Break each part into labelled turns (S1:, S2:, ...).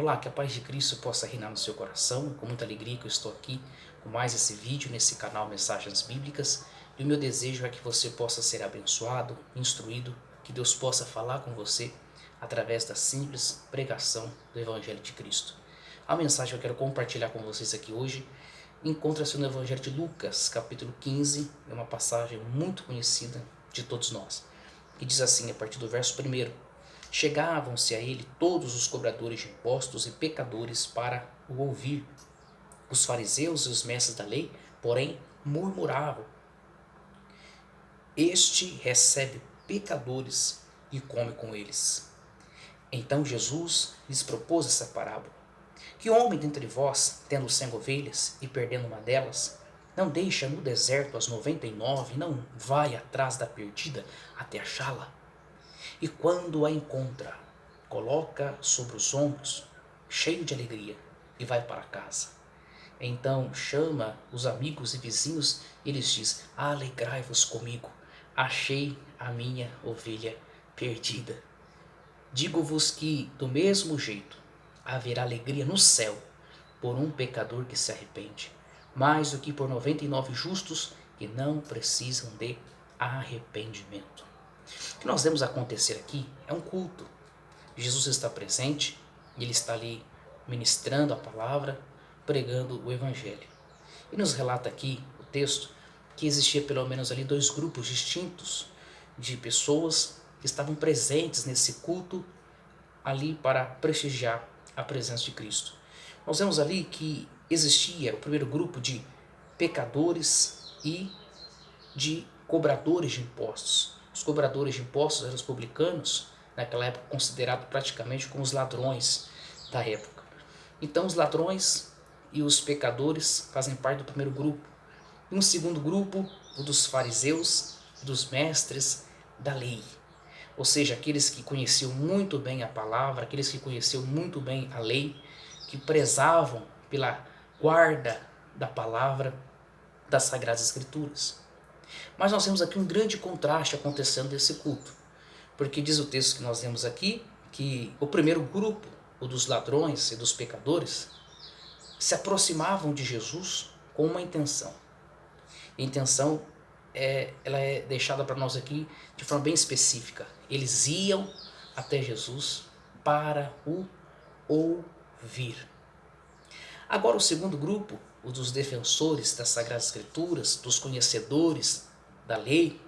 S1: Olá, que a paz de Cristo possa reinar no seu coração. Com muita alegria que eu estou aqui com mais esse vídeo nesse canal Mensagens Bíblicas. E o meu desejo é que você possa ser abençoado, instruído, que Deus possa falar com você através da simples pregação do Evangelho de Cristo. A mensagem que eu quero compartilhar com vocês aqui hoje encontra-se no Evangelho de Lucas, capítulo 15. É uma passagem muito conhecida de todos nós. Que diz assim, a partir do verso 1: Chegavam-se a ele todos os cobradores de impostos e pecadores para o ouvir. Os fariseus e os mestres da lei, porém, murmuravam: Este recebe pecadores e come com eles. Então Jesus lhes propôs essa parábola: Que homem dentre vós, tendo 100 ovelhas e perdendo uma delas, não deixa no deserto as 99 e não vai atrás da perdida até achá-la? E quando a encontra, coloca sobre os ombros, cheio de alegria, e vai para casa. Então chama os amigos e vizinhos e lhes diz: Alegrai-vos comigo, achei a minha ovelha perdida. Digo-vos que, do mesmo jeito, haverá alegria no céu por um pecador que se arrepende, mais do que por 99 justos que não precisam de arrependimento. O que nós vemos acontecer aqui é um culto. Jesus está presente, ele está ali ministrando a palavra, pregando o evangelho. E nos relata aqui o texto que existia pelo menos ali dois grupos distintos de pessoas que estavam presentes nesse culto ali para prestigiar a presença de Cristo. Nós vemos ali que existia o primeiro grupo de pecadores e de cobradores de impostos. Os cobradores de impostos eram os publicanos, naquela época considerados praticamente como os ladrões da época. Então os ladrões e os pecadores fazem parte do primeiro grupo. E um segundo grupo, o dos fariseus e dos mestres da lei. Ou seja, aqueles que conheciam muito bem a palavra, aqueles que conheciam muito bem a lei, que prezavam pela guarda da palavra das Sagradas Escrituras. Mas nós temos aqui um grande contraste acontecendo nesse culto, porque diz o texto que nós vemos aqui que o primeiro grupo, o dos ladrões e dos pecadores, se aproximavam de Jesus com uma intenção. A intenção ela é deixada para nós aqui de forma bem específica. Eles iam até Jesus para o ouvir. Agora o segundo grupo, o dos defensores das Sagradas Escrituras, dos conhecedores da lei,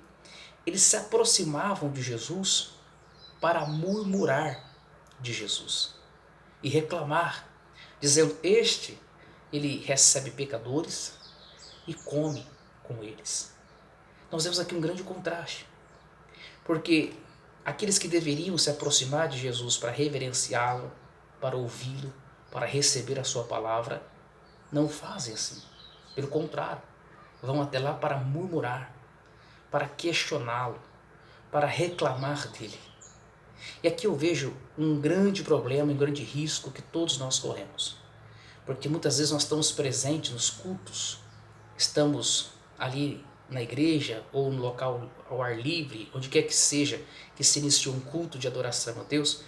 S1: eles se aproximavam de Jesus para murmurar de Jesus e reclamar, dizendo: Este, ele recebe pecadores e come com eles. Nós vemos aqui um grande contraste, porque aqueles que deveriam se aproximar de Jesus para reverenciá-lo, para ouvi-lo, para receber a sua palavra, não fazem assim. Pelo contrário, vão até lá para murmurar, para questioná-lo, para reclamar dele. E aqui eu vejo um grande problema, um grande risco que todos nós corremos. Porque muitas vezes nós estamos presentes nos cultos, estamos ali na igreja ou no local ao ar livre, onde quer que seja que se inicie um culto de adoração a Deus,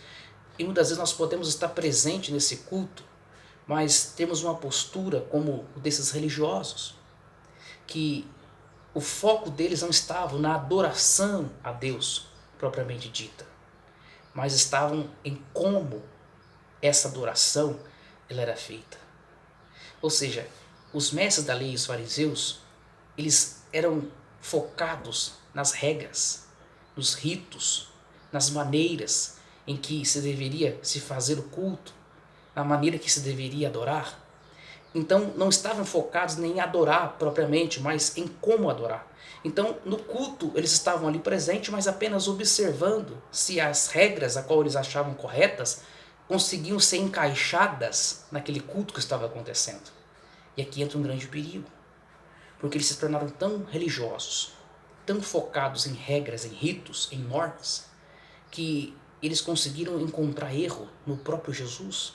S1: e muitas vezes nós podemos estar presentes nesse culto, mas temos uma postura como o desses religiosos, que o foco deles não estava na adoração a Deus propriamente dita, mas estavam em como essa adoração ela era feita. Ou seja, os mestres da lei e os fariseus, eles eram focados nas regras, nos ritos, nas maneiras em que se deveria se fazer o culto, na maneira que se deveria adorar. Então não estavam focados nem em adorar propriamente, mas em como adorar. Então no culto eles estavam ali presentes, mas apenas observando se as regras a qual eles achavam corretas conseguiam ser encaixadas naquele culto que estava acontecendo. E aqui entra um grande perigo, porque eles se tornaram tão religiosos, tão focados em regras, em ritos, em normas, que eles conseguiram encontrar erro no próprio Jesus.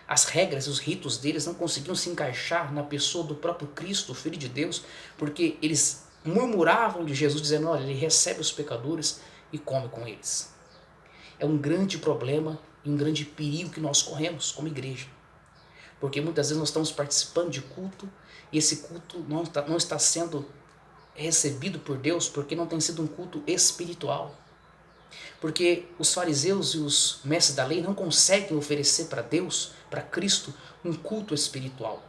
S1: As regras e os ritos deles não conseguiam se encaixar na pessoa do próprio Cristo, o Filho de Deus, porque eles murmuravam de Jesus, dizendo: olha, ele recebe os pecadores e come com eles. É um grande problema e um grande perigo que nós corremos como igreja. Porque muitas vezes nós estamos participando de culto e esse culto não está sendo recebido por Deus porque não tem sido um culto espiritual. Porque os fariseus e os mestres da lei não conseguem oferecer para Deus, para Cristo, um culto espiritual.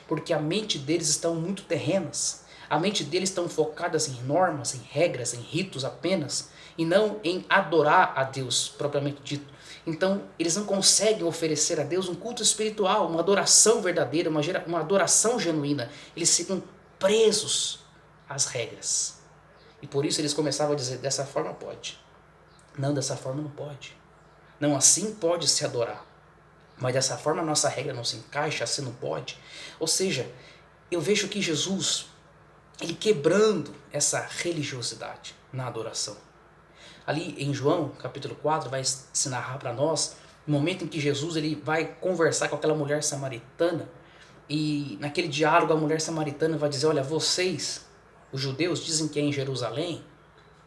S1: Porque a mente deles estão muito terrenas. A mente deles estão focadas em normas, em regras, em ritos apenas, e não em adorar a Deus propriamente dito. Então, eles não conseguem oferecer a Deus um culto espiritual, uma adoração verdadeira, uma adoração genuína. Eles ficam presos às regras. E por isso eles começavam a dizer, dessa forma pode. Não, dessa forma não pode. Não, assim pode se adorar. Mas dessa forma a nossa regra não se encaixa, assim não pode. Ou seja, eu vejo que Jesus, ele quebrando essa religiosidade na adoração. Ali em João, capítulo 4, vai se narrar para nós o momento em que Jesus ele vai conversar com aquela mulher samaritana. E naquele diálogo a mulher samaritana vai dizer, olha, vocês, os judeus, dizem que é em Jerusalém,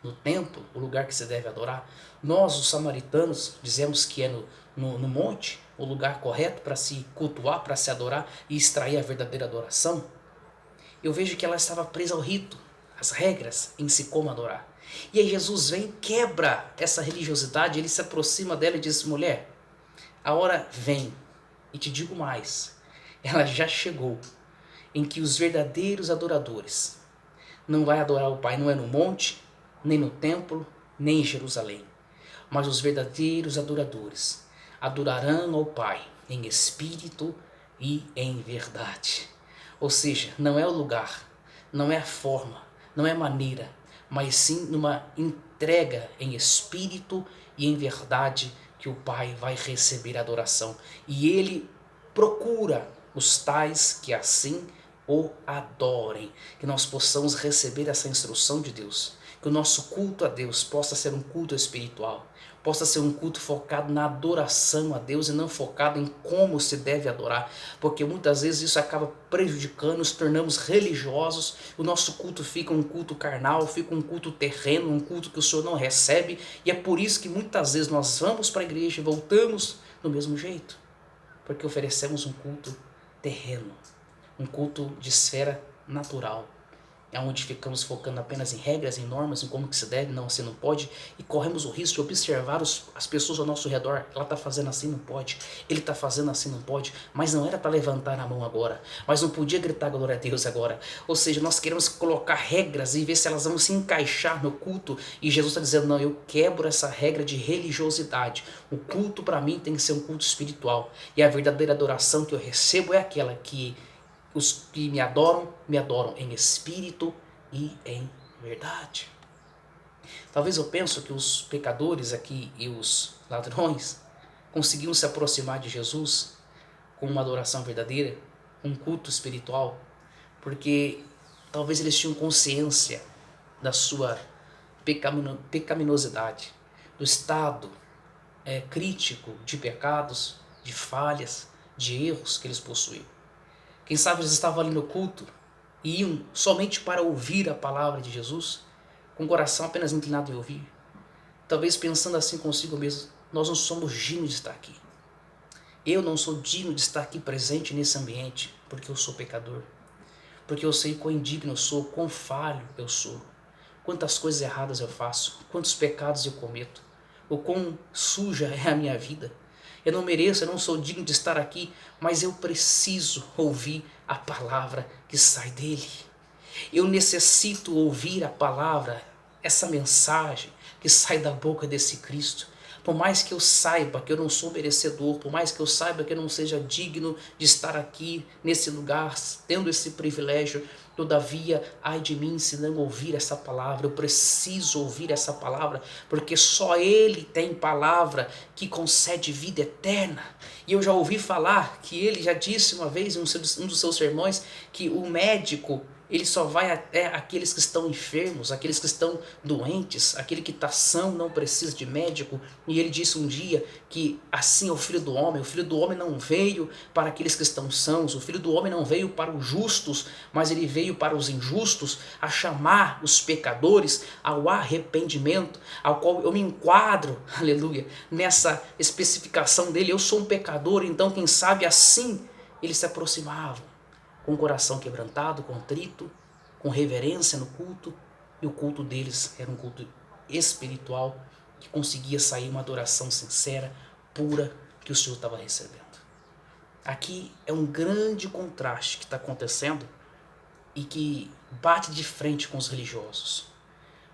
S1: no templo, o lugar que se deve adorar. Nós, os samaritanos, dizemos que é no monte, o lugar correto para se cultuar, para se adorar e extrair a verdadeira adoração. Eu vejo que ela estava presa ao rito, às regras em si como adorar. E aí Jesus vem, quebra essa religiosidade, ele se aproxima dela e diz, mulher, a hora vem, e te digo mais, ela já chegou, em que os verdadeiros adoradores não vai adorar o Pai, não é no monte, nem no templo, nem em Jerusalém. Mas os verdadeiros adoradores adorarão ao Pai em espírito e em verdade. Ou seja, não é o lugar, não é a forma, não é a maneira, mas sim numa entrega em espírito e em verdade que o Pai vai receber a adoração. E Ele procura os tais que assim o adorem. Que nós possamos receber essa instrução de Deus. Que o nosso culto a Deus possa ser um culto espiritual, possa ser um culto focado na adoração a Deus e não focado em como se deve adorar, porque muitas vezes isso acaba prejudicando, nos tornamos religiosos, o nosso culto fica um culto carnal, fica um culto terreno, um culto que o Senhor não recebe, e é por isso que muitas vezes nós vamos para a igreja e voltamos do mesmo jeito, porque oferecemos um culto terreno, um culto de esfera natural, onde ficamos focando apenas em regras, em normas, em como que se deve, não, assim não pode, e corremos o risco de observar as pessoas ao nosso redor, ela está fazendo assim, não pode, ele está fazendo assim, não pode, mas não era para levantar a mão agora, mas não podia gritar glória a Deus agora, ou seja, nós queremos colocar regras e ver se elas vão se encaixar no culto, e Jesus está dizendo, não, eu quebro essa regra de religiosidade, o culto para mim tem que ser um culto espiritual, e a verdadeira adoração que eu recebo é aquela que os que me adoram em espírito e em verdade. Talvez eu penso que os pecadores aqui e os ladrões conseguiam se aproximar de Jesus com uma adoração verdadeira, um culto espiritual, porque talvez eles tinham consciência da sua pecaminosidade, do estado crítico de pecados, de falhas, de erros que eles possuíam. Quem sabe eles estavam ali no culto e iam somente para ouvir a palavra de Jesus, com o coração apenas inclinado em ouvir. Talvez pensando assim consigo mesmo, nós não somos dignos de estar aqui. Eu não sou digno de estar aqui presente nesse ambiente, porque eu sou pecador. Porque eu sei quão indigno eu sou, quão falho eu sou. Quantas coisas erradas eu faço, quantos pecados eu cometo, o quão suja é a minha vida. Eu não mereço, eu não sou digno de estar aqui, mas eu preciso ouvir a palavra que sai dele. Eu necessito ouvir a palavra, essa mensagem que sai da boca desse Cristo. Por mais que eu saiba que eu não sou merecedor, por mais que eu saiba que eu não seja digno de estar aqui nesse lugar, tendo esse privilégio, todavia, ai de mim se não ouvir essa palavra. Eu preciso ouvir essa palavra, porque só Ele tem palavra que concede vida eterna. E eu já ouvi falar que Ele já disse uma vez em um dos seus sermões que o médico ele só vai até aqueles que estão enfermos, aqueles que estão doentes, aquele que está são, não precisa de médico. E ele disse um dia que assim é o Filho do Homem não veio para aqueles que estão sãos, o Filho do Homem não veio para os justos, mas ele veio para os injustos, a chamar os pecadores ao arrependimento, ao qual eu me enquadro, aleluia, nessa especificação dele. Eu sou um pecador, então quem sabe assim eles se aproximavam, com o coração quebrantado, contrito, com reverência no culto, e o culto deles era um culto espiritual, que conseguia sair uma adoração sincera, pura, que o Senhor estava recebendo. Aqui é um grande contraste que está acontecendo e que bate de frente com os religiosos,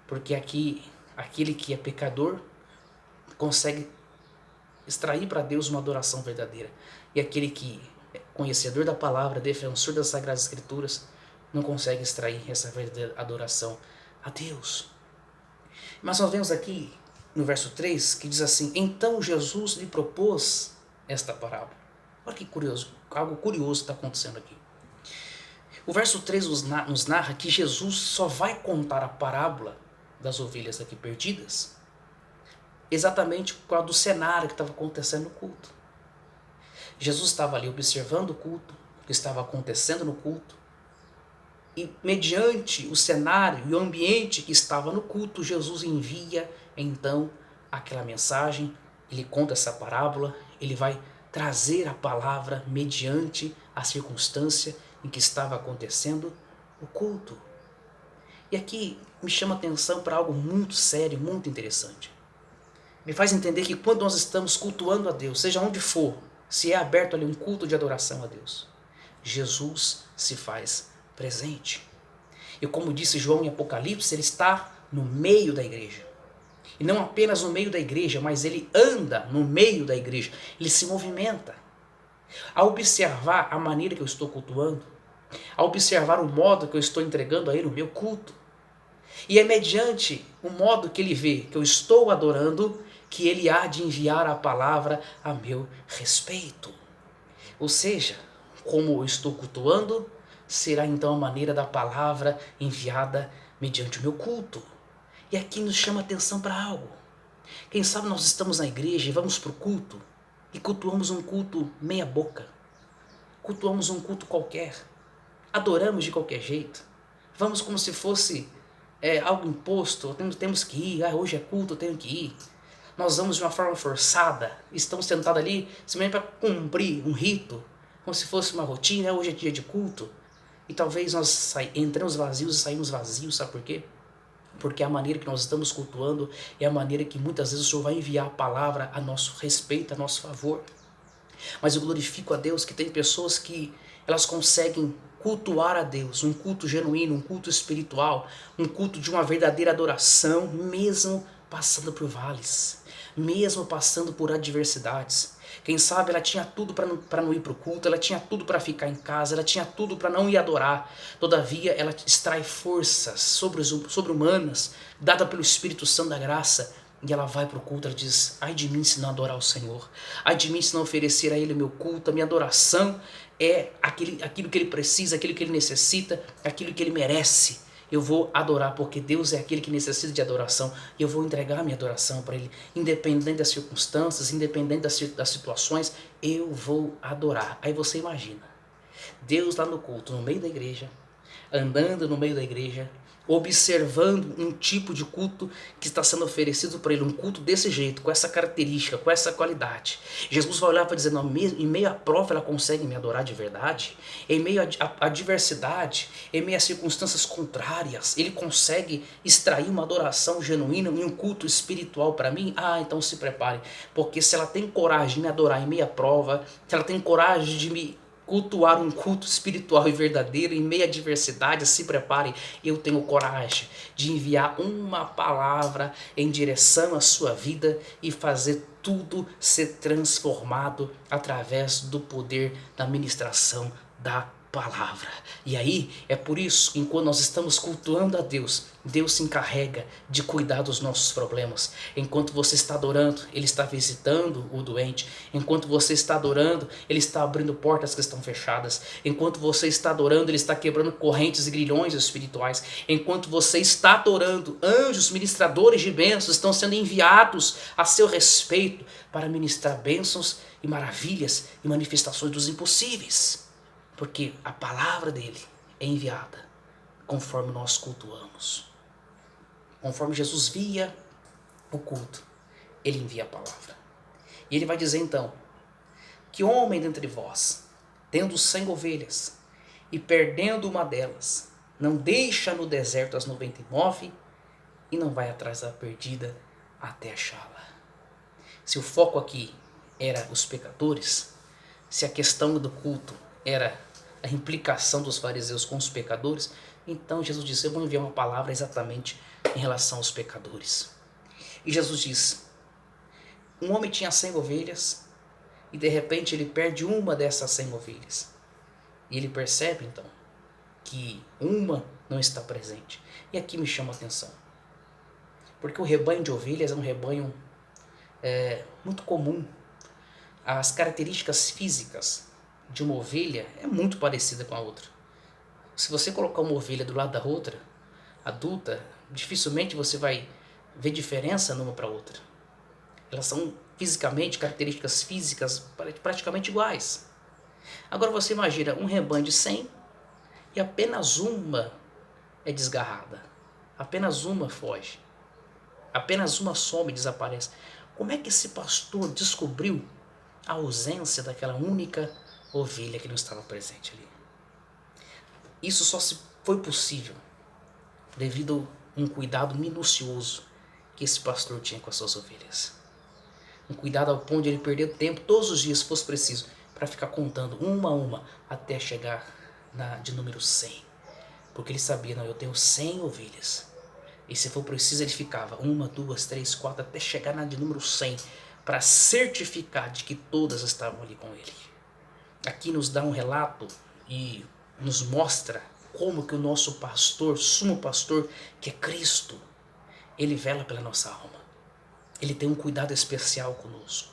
S1: porque aqui, aquele que é pecador consegue extrair para Deus uma adoração verdadeira, e aquele que conhecedor da palavra, defensor das Sagradas Escrituras, não consegue extrair essa verdadeira adoração a Deus. Mas nós vemos aqui no verso 3 que diz assim: então Jesus lhe propôs esta parábola. Olha que curioso, algo curioso está acontecendo aqui. O verso 3 nos narra que Jesus só vai contar a parábola das ovelhas aqui perdidas exatamente por causa do cenário que estava acontecendo no culto. Jesus estava ali observando o culto, o que estava acontecendo no culto, e mediante o cenário e o ambiente que estava no culto, Jesus envia então aquela mensagem, ele conta essa parábola, ele vai trazer a palavra mediante a circunstância em que estava acontecendo o culto. E aqui me chama a atenção para algo muito sério, muito interessante. Me faz entender que quando nós estamos cultuando a Deus, seja onde for, se é aberto ali um culto de adoração a Deus, Jesus se faz presente. E como disse João em Apocalipse, ele está no meio da igreja. E não apenas no meio da igreja, mas ele anda no meio da igreja. Ele se movimenta. Ao observar a maneira que eu estou cultuando, ao observar o modo que eu estou entregando a ele o meu culto, e é mediante o modo que ele vê que eu estou adorando, que ele há de enviar a palavra a meu respeito. Ou seja, como eu estou cultuando, será então a maneira da palavra enviada mediante o meu culto. E aqui nos chama a atenção para algo. Quem sabe nós estamos na igreja e vamos para o culto e cultuamos um culto meia boca. Cultuamos um culto qualquer. Adoramos de qualquer jeito. Vamos como se fosse algo imposto, temos que ir, hoje é culto, eu tenho que ir. Nós vamos de uma forma forçada, estamos sentados ali simplesmente para cumprir um rito, como se fosse uma rotina, hoje é dia de culto. E talvez nós entremos vazios e saímos vazios, sabe por quê? Porque a maneira que nós estamos cultuando é a maneira que muitas vezes o Senhor vai enviar a palavra a nosso respeito, a nosso favor. Mas eu glorifico a Deus que tem pessoas que elas conseguem cultuar a Deus, um culto genuíno, um culto espiritual, um culto de uma verdadeira adoração, mesmo passando por vales, mesmo passando por adversidades. Quem sabe ela tinha tudo para não ir para o culto, ela tinha tudo para ficar em casa, ela tinha tudo para não ir adorar. Todavia, ela extrai forças sobre-humanas, dada pelo Espírito Santo da graça, e ela vai para o culto, ela diz: ai de mim se não adorar o Senhor, ai de mim se não oferecer a Ele o meu culto, a minha adoração é aquilo que Ele precisa, aquilo que Ele necessita, aquilo que Ele merece. Eu vou adorar porque Deus é aquele que necessita de adoração e eu vou entregar a minha adoração para Ele. Independente das circunstâncias, independente das situações, eu vou adorar. Aí você imagina, Deus lá no culto, no meio da igreja, andando no meio da igreja, observando um tipo de culto que está sendo oferecido para ele, um culto desse jeito, com essa característica, com essa qualidade. Jesus vai olhar para dizer: não, em meio à prova ela consegue me adorar de verdade, em meio à adversidade, em meio a circunstâncias contrárias, ele consegue extrair uma adoração genuína e um culto espiritual para mim. Então se prepare, porque se ela tem coragem de me adorar em meio à prova, se ela tem coragem de me cultuar um culto espiritual e verdadeiro em meio à adversidade, se prepare, eu tenho coragem de enviar uma palavra em direção à sua vida e fazer tudo ser transformado através do poder da ministração da palavra. E aí é por isso que enquanto nós estamos cultuando a Deus, Deus se encarrega de cuidar dos nossos problemas. Enquanto você está adorando, Ele está visitando o doente. Enquanto você está adorando, Ele está abrindo portas que estão fechadas. Enquanto você está adorando, Ele está quebrando correntes e grilhões espirituais. Enquanto você está adorando, anjos ministradores de bênçãos estão sendo enviados a seu respeito para ministrar bênçãos e maravilhas e manifestações dos impossíveis. Porque a palavra dele é enviada conforme nós cultuamos. Conforme Jesus via o culto, ele envia a palavra. E ele vai dizer então, que homem dentre vós, tendo 100 ovelhas, e perdendo uma delas, não deixa no deserto as 99 e não vai atrás da perdida até achá-la. Se o foco aqui era os pecadores, se a questão do culto era a implicação dos fariseus com os pecadores, então Jesus disse, eu vou enviar uma palavra exatamente em relação aos pecadores. E Jesus diz, um homem tinha 100 ovelhas e de repente ele perde uma dessas 100 ovelhas. E ele percebe então que uma não está presente. E aqui me chama a atenção, porque o rebanho de ovelhas é um rebanho muito comum. As características físicas de uma ovelha é muito parecida com a outra. Se você colocar uma ovelha do lado da outra, adulta, dificilmente você vai ver diferença numa para outra. Elas são fisicamente, características físicas praticamente iguais. Agora você imagina um rebanho de 100 e apenas uma é desgarrada. Apenas uma foge. Apenas uma some e desaparece. Como é que esse pastor descobriu a ausência daquela única ovelha que não estava presente ali? Isso só se foi possível devido a um cuidado minucioso que esse pastor tinha com as suas ovelhas. Um cuidado ao ponto de ele perder tempo todos os dias, se fosse preciso, para ficar contando uma a uma até chegar de número 100. Porque ele sabia, não, eu tenho 100 ovelhas. E se for preciso, ele ficava 1, 2, 3, 4, até chegar na de número 100, para certificar de que todas estavam ali com ele. Aqui nos dá um relato e nos mostra como que o nosso pastor, sumo pastor, que é Cristo, ele vela pela nossa alma. Ele tem um cuidado especial conosco.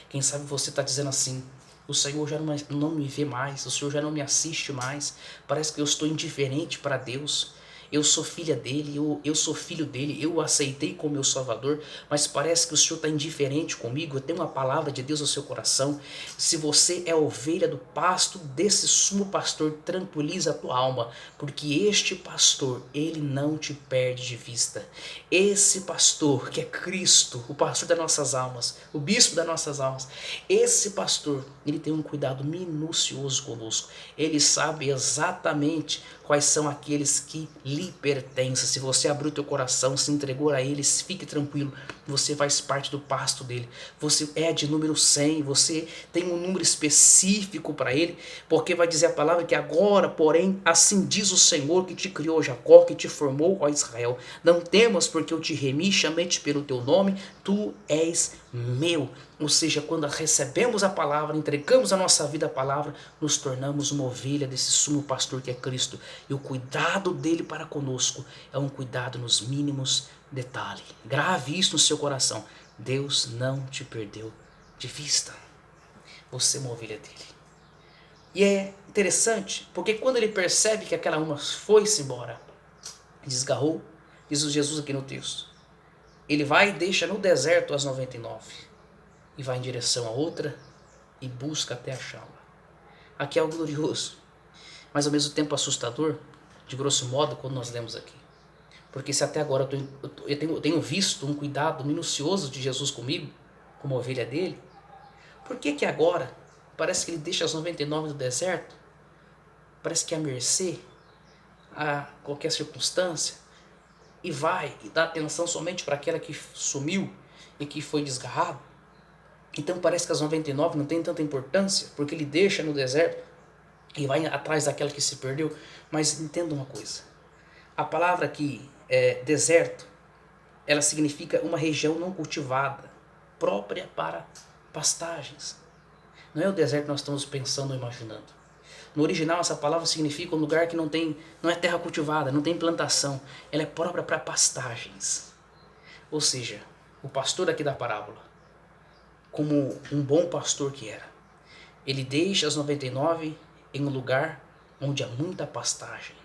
S1: Quem sabe você está dizendo assim, o Senhor já não me vê mais, o Senhor já não me assiste mais, parece que eu estou indiferente para Deus. Eu sou filha dele, eu sou filho dele, eu o aceitei como meu salvador, mas parece que o Senhor está indiferente comigo. Eu tenho uma palavra de Deus no seu coração. Se você é ovelha do pasto desse sumo pastor, tranquiliza a tua alma, porque este pastor, ele não te perde de vista. Esse pastor que é Cristo, o pastor das nossas almas, o bispo das nossas almas, esse pastor, ele tem um cuidado minucioso conosco. Ele sabe exatamente quais são aqueles que lhe pertencem. Se você abriu teu coração, se entregou a eles, fique tranquilo, você faz parte do pasto dele. Você é de número 100, você tem um número específico para ele, porque vai dizer a palavra que agora, porém, assim diz o Senhor que te criou, Jacó, que te formou, ó Israel. Não temas, porque eu te remi, chamei-te pelo teu nome, tu és meu. Ou seja, quando recebemos a palavra, entregamos a nossa vida à palavra, nos tornamos uma ovelha desse sumo pastor que é Cristo. E o cuidado dele para conosco é um cuidado nos mínimos detalhes. Grave isso no seu coração. Deus não te perdeu de vista. Você é uma ovelha dele. E é interessante, porque quando ele percebe que aquela uma foi-se embora, desgarrou, diz o Jesus aqui no texto, ele vai e deixa no deserto as 99 e vai em direção a outra e busca até achá-la. Aqui é algo glorioso, mas ao mesmo tempo assustador, de grosso modo, quando nós lemos aqui. Porque se até agora eu tenho visto um cuidado minucioso de Jesus comigo, como ovelha dele, por que agora parece que ele deixa as 99 no deserto? Parece que é à mercê a qualquer circunstância, e vai e dá atenção somente para aquela que sumiu e que foi desgarrado. Então parece que as 99 não tem tanta importância, porque ele deixa no deserto e vai atrás daquela que se perdeu. Mas entenda uma coisa, a palavra aqui, deserto, ela significa uma região não cultivada, própria para pastagens. Não é o deserto que nós estamos pensando ou imaginando. No original, essa palavra significa um lugar que não é terra cultivada, não tem plantação. Ela é própria para pastagens. Ou seja, o pastor aqui da parábola, como um bom pastor que era, ele deixa as 99 em um lugar onde há muita pastagem.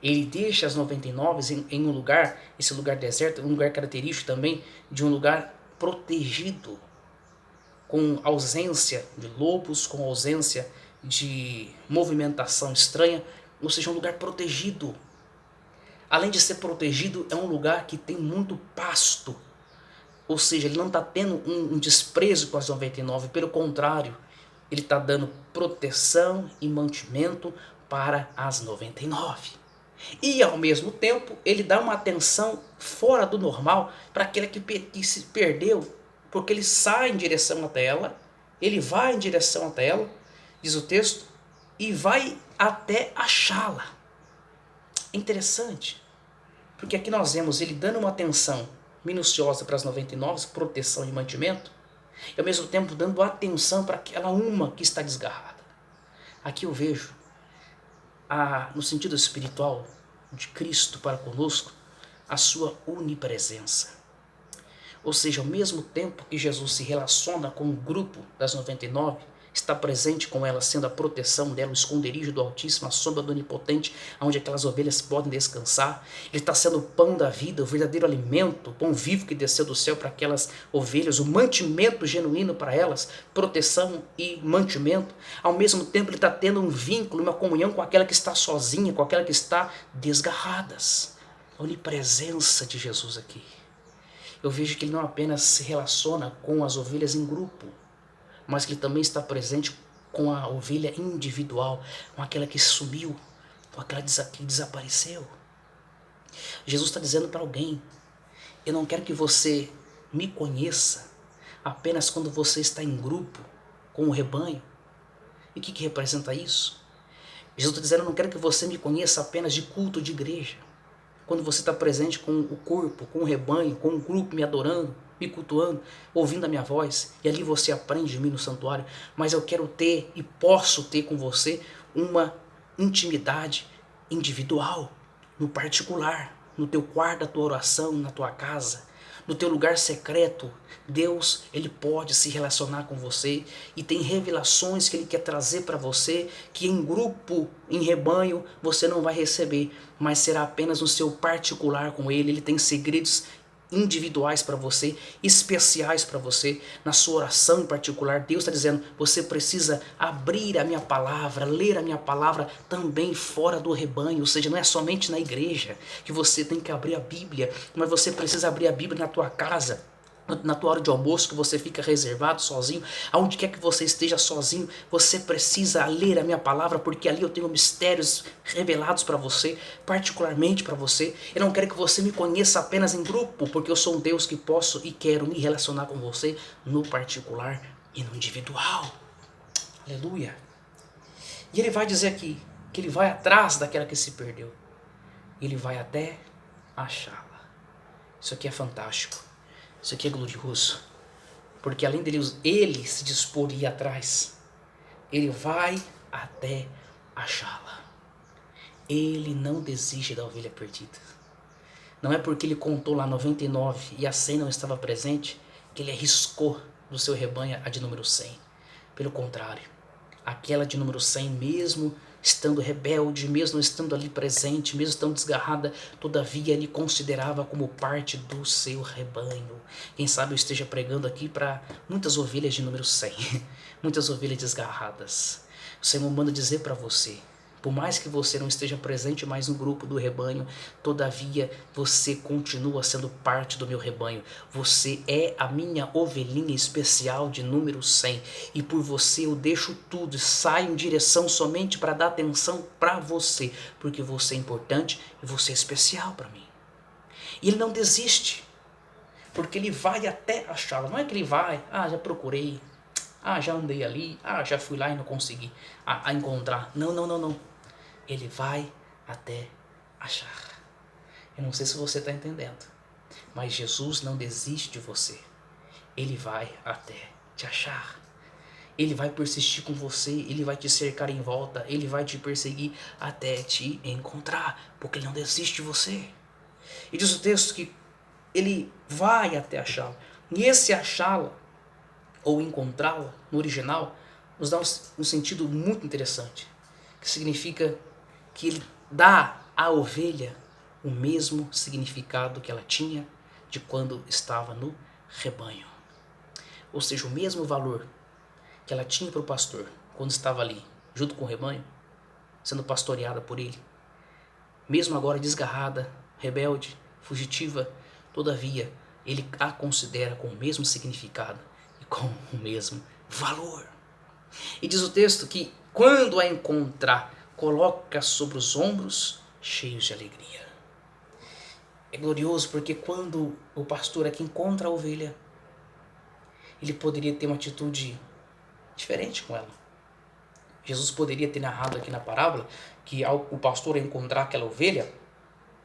S1: Ele deixa as 99 em um lugar, esse lugar deserto, um lugar característico também de um lugar protegido, com ausência de lobos, com ausência de movimentação estranha, ou seja, um lugar protegido. Além de ser protegido, é um lugar que tem muito pasto, ou seja, ele não está tendo um desprezo com as 99, pelo contrário, ele está dando proteção e mantimento para as 99. E ao mesmo tempo, ele dá uma atenção fora do normal para aquele que se perdeu, porque ele sai em direção até ela, ele vai em direção até ela, diz o texto, e vai até achá-la. Interessante, porque aqui nós vemos ele dando uma atenção minuciosa para as 99, proteção e mantimento, e ao mesmo tempo dando atenção para aquela uma que está desgarrada. Aqui eu vejo, no sentido espiritual de Cristo para conosco, a sua onipresença. Ou seja, ao mesmo tempo que Jesus se relaciona com o grupo das 99, está presente com ela, sendo a proteção dela, o esconderijo do Altíssimo, a sombra do Onipotente, onde aquelas ovelhas podem descansar. Ele está sendo o pão da vida, o verdadeiro alimento, o pão vivo que desceu do céu para aquelas ovelhas, o mantimento genuíno para elas, proteção e mantimento. Ao mesmo tempo, ele está tendo um vínculo, uma comunhão com aquela que está sozinha, com aquela que está desgarradas. A onipresença de Jesus aqui. Eu vejo que ele não apenas se relaciona com as ovelhas em grupo, mas que ele também está presente com a ovelha individual, com aquela que sumiu, com aquela que desapareceu. Jesus está dizendo para alguém, eu não quero que você me conheça apenas quando você está em grupo com o rebanho. E o que representa isso? Jesus está dizendo, eu não quero que você me conheça apenas de culto de igreja, quando você está presente com o corpo, com o rebanho, com o grupo me adorando, me cultuando, ouvindo a minha voz, e ali você aprende de mim no santuário, mas eu quero ter e posso ter com você uma intimidade individual, no particular, no teu quarto da tua oração, na tua casa, no teu lugar secreto. Deus, ele pode se relacionar com você e tem revelações que ele quer trazer para você que em grupo, em rebanho, você não vai receber, mas será apenas no seu particular com ele. Ele tem segredos individuais para você, especiais para você, na sua oração em particular. Deus está dizendo, você precisa abrir a minha palavra, ler a minha palavra também fora do rebanho, ou seja, não é somente na igreja que você tem que abrir a Bíblia, mas você precisa abrir a Bíblia na tua casa, na tua hora de almoço, que você fica reservado sozinho, aonde quer que você esteja sozinho, você precisa ler a minha palavra, porque ali eu tenho mistérios revelados para você, particularmente para você. Eu não quero que você me conheça apenas em grupo, porque eu sou um Deus que posso e quero me relacionar com você no particular e no individual. Aleluia. E ele vai dizer aqui que ele vai atrás daquela que se perdeu, ele vai até achá-la. Isso aqui é fantástico. Isso aqui é glorioso, porque além dele ele se dispor a ir atrás, ele vai até achá-la. Ele não desiste da ovelha perdida. Não é porque ele contou lá 99 e a 100 não estava presente, que ele arriscou do seu rebanho a de número 100. Pelo contrário, aquela de número 100, mesmo estando rebelde, mesmo estando ali presente, mesmo estando desgarrada, todavia ele considerava como parte do seu rebanho. Quem sabe eu esteja pregando aqui para muitas ovelhas de número 100, muitas ovelhas desgarradas. O Senhor manda dizer para você, por mais que você não esteja presente mais no grupo do rebanho, todavia você continua sendo parte do meu rebanho. Você é a minha ovelhinha especial de número 100. E por você eu deixo tudo e saio em direção somente para dar atenção para você. Porque você é importante e você é especial para mim. E ele não desiste. Porque ele vai até achá-la. Não é que ele vai, já procurei, já andei ali, já fui lá e não consegui a encontrar. Não. Ele vai até achar. Eu não sei se você está entendendo, mas Jesus não desiste de você. Ele vai até te achar. Ele vai persistir com você, ele vai te cercar em volta, ele vai te perseguir até te encontrar, porque ele não desiste de você. E diz o texto que ele vai até achá-la. E esse achá-la, ou encontrá-la, no original, nos dá um sentido muito interessante, que significa que ele dá à ovelha o mesmo significado que ela tinha de quando estava no rebanho. Ou seja, o mesmo valor que ela tinha para o pastor quando estava ali, junto com o rebanho, sendo pastoreada por ele, mesmo agora desgarrada, rebelde, fugitiva, todavia, ele a considera com o mesmo significado e com o mesmo valor. E diz o texto que quando a encontrar, coloca sobre os ombros cheios de alegria. É glorioso porque quando o pastor aqui encontra a ovelha, ele poderia ter uma atitude diferente com ela. Jesus poderia ter narrado aqui na parábola que ao o pastor encontrar aquela ovelha,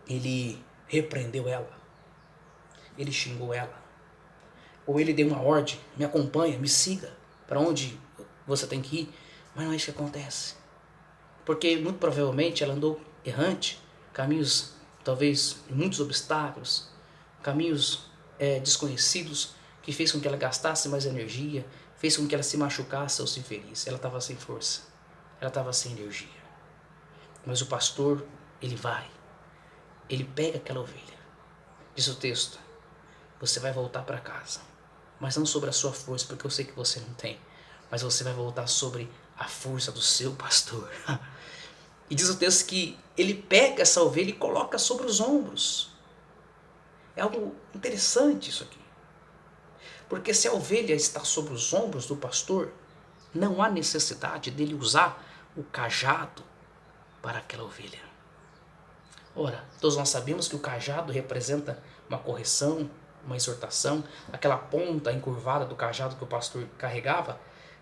S1: ele repreendeu ela, ele xingou ela, ou ele deu uma ordem: me acompanha, me siga, para onde você tem que ir. Mas não é isso que acontece, porque muito provavelmente ela andou errante, caminhos talvez muitos obstáculos, caminhos desconhecidos, que fez com que ela gastasse mais energia, fez com que ela se machucasse ou se ferisse. Ela estava sem força, ela estava sem energia. Mas o pastor, ele vai, ele pega aquela ovelha. Diz o texto: você vai voltar para casa, mas não sobre a sua força, porque eu sei que você não tem, mas você vai voltar sobre a força do seu pastor. E diz o texto que ele pega essa ovelha e coloca sobre os ombros. É algo interessante isso aqui. Porque se a ovelha está sobre os ombros do pastor, não há necessidade dele usar o cajado para aquela ovelha. Ora, todos nós sabemos que o cajado representa uma correção, uma exortação. Aquela ponta encurvada do cajado que o pastor carregava,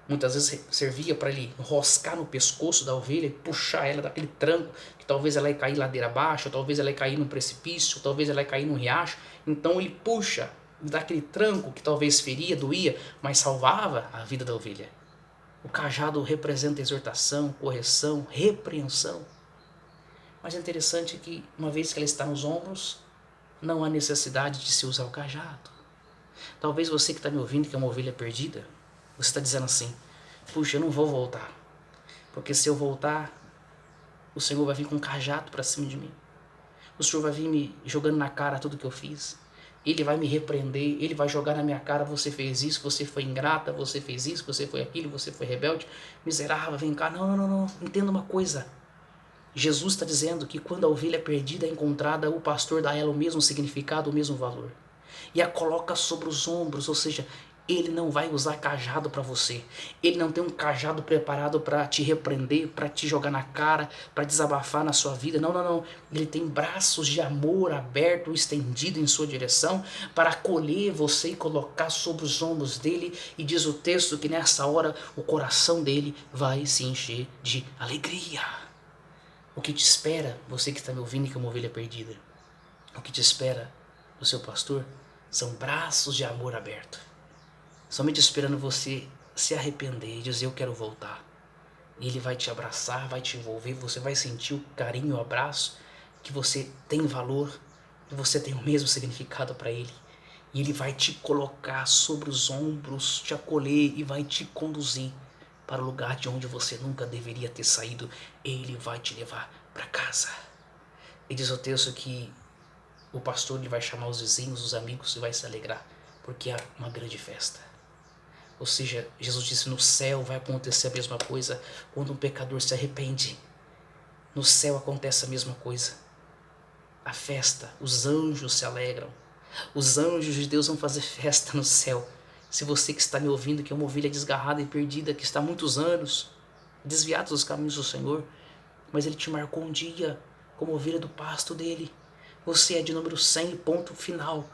S1: muitas vezes servia para ele enroscar no pescoço da ovelha e puxar ela daquele tranco, que talvez ela ia cair ladeira abaixo, talvez ela ia cair num precipício, talvez ela ia cair num riacho. Então ele puxa daquele tranco que talvez feria, doía, mas salvava a vida da ovelha. O cajado representa exortação, correção, repreensão. Mas é interessante que, uma vez que ela está nos ombros, não há necessidade de se usar o cajado. Talvez você que está me ouvindo, que é uma ovelha perdida, você está dizendo assim: puxa, eu não vou voltar, porque se eu voltar, o Senhor vai vir com um cajado para cima de mim. O Senhor vai vir me jogando na cara tudo que eu fiz. Ele vai me repreender, ele vai jogar na minha cara: você fez isso, você foi ingrata, você fez isso, você foi aquilo, você foi rebelde, miserável, vem cá. Não, entenda uma coisa. Jesus está dizendo que quando a ovelha perdida é encontrada, o pastor dá a ela o mesmo significado, o mesmo valor. E a coloca sobre os ombros, ou seja, ele não vai usar cajado para você. Ele não tem um cajado preparado para te repreender, para te jogar na cara, para desabafar na sua vida. Não. Ele tem braços de amor aberto, estendido em sua direção, para acolher você e colocar sobre os ombros dele. E diz o texto que nessa hora o coração dele vai se encher de alegria. O que te espera, você que está me ouvindo, que é uma ovelha perdida, o que te espera do seu pastor são braços de amor aberto, somente esperando você se arrepender e dizer: eu quero voltar. E ele vai te abraçar, vai te envolver, você vai sentir o carinho, o abraço, que você tem valor, que você tem o mesmo significado para ele. E ele vai te colocar sobre os ombros, te acolher e vai te conduzir para o lugar de onde você nunca deveria ter saído. Ele vai te levar para casa. E diz o texto que o pastor ele vai chamar os vizinhos, os amigos, e vai se alegrar, porque há uma grande festa. Ou seja, Jesus disse: no céu vai acontecer a mesma coisa quando um pecador se arrepende. No céu acontece a mesma coisa. A festa, os anjos se alegram. Os anjos de Deus vão fazer festa no céu. Se você que está me ouvindo, que é uma ovelha desgarrada e perdida, que está há muitos anos desviado dos caminhos do Senhor, mas Ele te marcou um dia como ovelha do pasto dele. Você é de número 100, ponto final.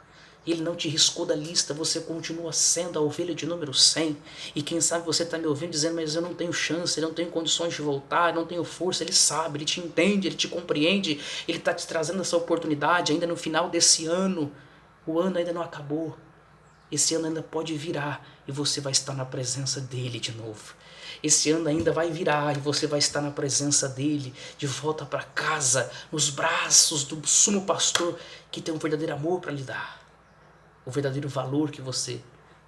S1: Ele não te riscou da lista, você continua sendo a ovelha de número 100. E quem sabe você está me ouvindo dizendo: mas eu não tenho chance, eu não tenho condições de voltar, eu não tenho força. Ele sabe, Ele te entende, Ele te compreende. Ele está te trazendo essa oportunidade ainda no final desse ano. O ano ainda não acabou. Esse ano ainda pode virar e você vai estar na presença dele de novo. Esse ano ainda vai virar e você vai estar na presença dele, de volta para casa, nos braços do sumo pastor que tem um verdadeiro amor para lhe dar. O verdadeiro valor que você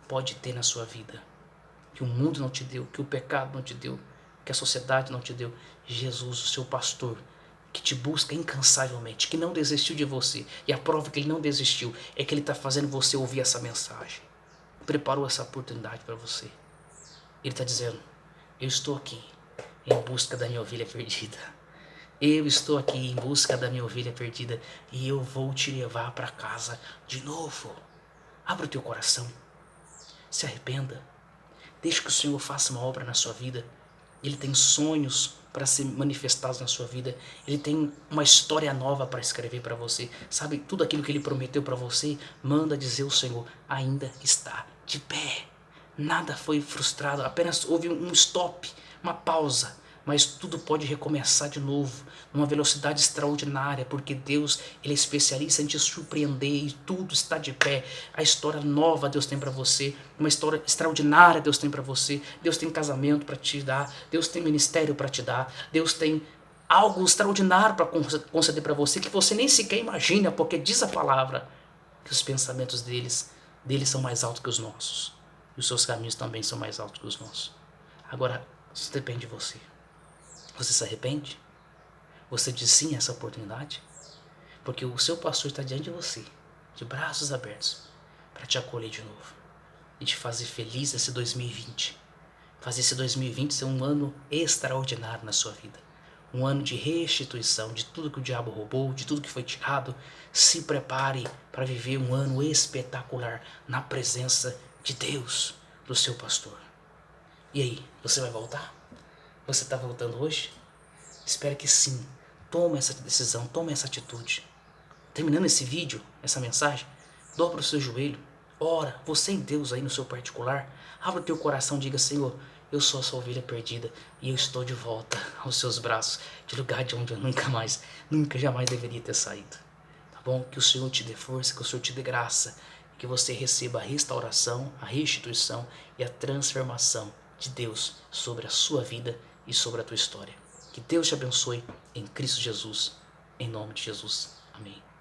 S1: pode ter na sua vida. Que o mundo não te deu, que o pecado não te deu, que a sociedade não te deu. Jesus, o seu pastor, que te busca incansavelmente, que não desistiu de você. E a prova que ele não desistiu é que ele está fazendo você ouvir essa mensagem. Preparou essa oportunidade para você. Ele está dizendo, eu estou aqui em busca da minha ovelha perdida. Eu estou aqui em busca da minha ovelha perdida e eu vou te levar para casa de novo. Abra o teu coração. Se arrependa. Deixe que o Senhor faça uma obra na sua vida. Ele tem sonhos para ser manifestados na sua vida. Ele tem uma história nova para escrever para você. Sabe, tudo aquilo que Ele prometeu para você, manda dizer o Senhor, ainda está de pé. Nada foi frustrado, apenas houve um stop, uma pausa. Mas tudo pode recomeçar de novo, numa velocidade extraordinária, porque Deus, Ele é especialista em te surpreender e tudo está de pé. A história nova Deus tem para você, uma história extraordinária Deus tem para você. Deus tem casamento para te dar, Deus tem ministério para te dar, Deus tem algo extraordinário para conceder para você que você nem sequer imagina, porque diz a palavra que os pensamentos deles são mais altos que os nossos e os seus caminhos também são mais altos que os nossos. Agora, isso depende de você. Você se arrepende? Você diz sim a essa oportunidade? Porque o seu pastor está diante de você, de braços abertos, para te acolher de novo e te fazer feliz esse 2020. Fazer esse 2020 ser um ano extraordinário na sua vida. Um ano de restituição de tudo que o diabo roubou, de tudo que foi tirado. Se prepare para viver um ano espetacular na presença de Deus, do seu pastor. E aí, você vai voltar? Você está voltando hoje? Espero que sim. Toma essa decisão, toma essa atitude. Terminando esse vídeo, essa mensagem, dobra o seu joelho, ora, você e Deus aí no seu particular, abra o teu coração, diga, Senhor, eu sou a sua ovelha perdida e eu estou de volta aos seus braços, de lugar de onde eu nunca jamais deveria ter saído. Tá bom? Que o Senhor te dê força, que o Senhor te dê graça, que você receba a restauração, a restituição e a transformação de Deus sobre a sua vida e sobre a tua história. Que Deus te abençoe em Cristo Jesus. Em nome de Jesus. Amém.